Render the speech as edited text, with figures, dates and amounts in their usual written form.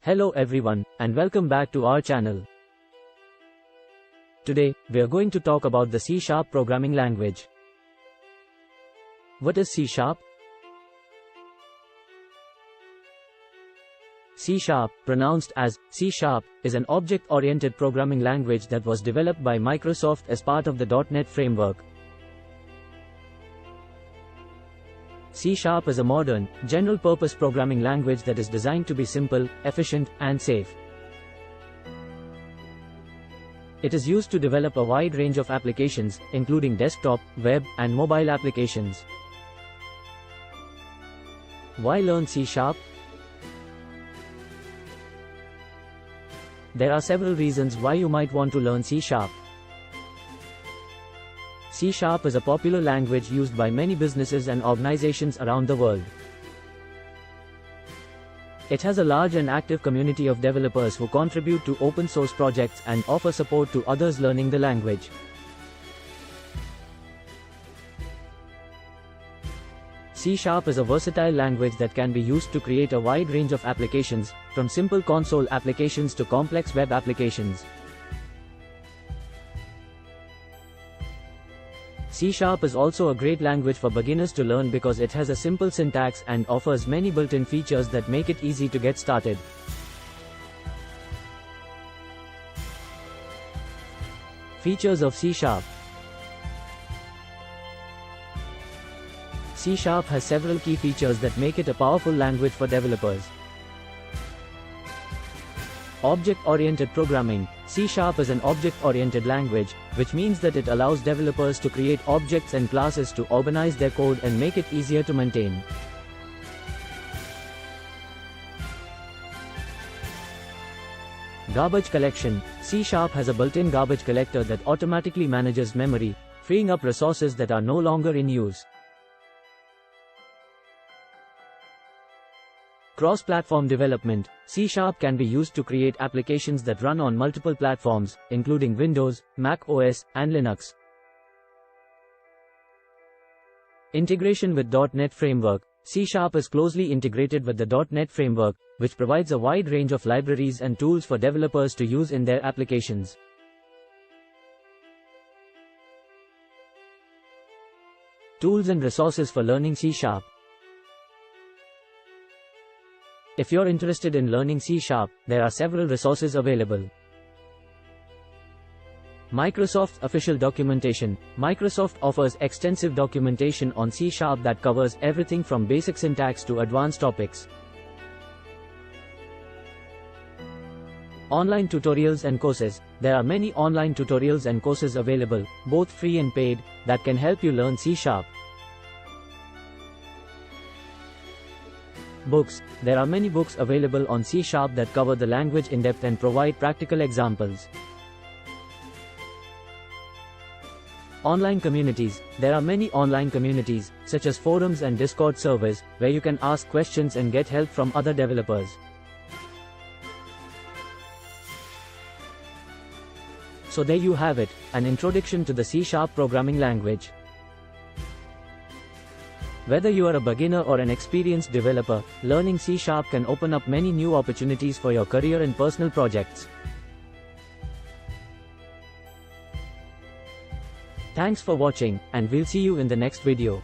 Hello everyone, and welcome back to our channel. Today, we are going to talk about the C# programming language. What is C#? C#, pronounced as C#, is an object-oriented programming language that was developed by Microsoft as part of the .NET framework. C# is a modern, general-purpose programming language that is designed to be simple, efficient, and safe. It is used to develop a wide range of applications, including desktop, web, and mobile applications. Why learn C#? There are several reasons why you might want to learn C#. C# is a popular language used by many businesses and organizations around the world. It has a large and active community of developers who contribute to open source projects and offer support to others learning the language. C# is a versatile language that can be used to create a wide range of applications, from simple console applications to complex web applications. C# is also a great language for beginners to learn because it has a simple syntax and offers many built-in features that make it easy to get started. Features of C#. C# has several key features that make it a powerful language for developers. Object-oriented programming. C# is an object-oriented language, which means that it allows developers to create objects and classes to organize their code and make it easier to maintain. Garbage collection. C# has a built-in garbage collector that automatically manages memory, freeing up resources that are no longer in use. Cross-platform development. C# can be used to create applications that run on multiple platforms, including Windows, Mac OS, and Linux. Integration with .NET framework. C# is closely integrated with the .NET framework, which provides a wide range of libraries and tools for developers to use in their applications. Tools and resources for learning C#. If you're interested in learning C#, there are several resources available. Microsoft's official documentation. Microsoft offers extensive documentation on C# that covers everything from basic syntax to advanced topics. Online tutorials and courses. There are many online tutorials and courses available, both free and paid, that can help you learn C#. Books. There are many books available on C# that cover the language in depth and provide practical examples. Online communities. There are many online communities, such as forums and Discord servers, where you can ask questions and get help from other developers. So there you have it, an introduction to the C# programming language. Whether you are a beginner or an experienced developer, learning C# can open up many new opportunities for your career and personal projects. Thanks for watching, and we'll see you in the next video.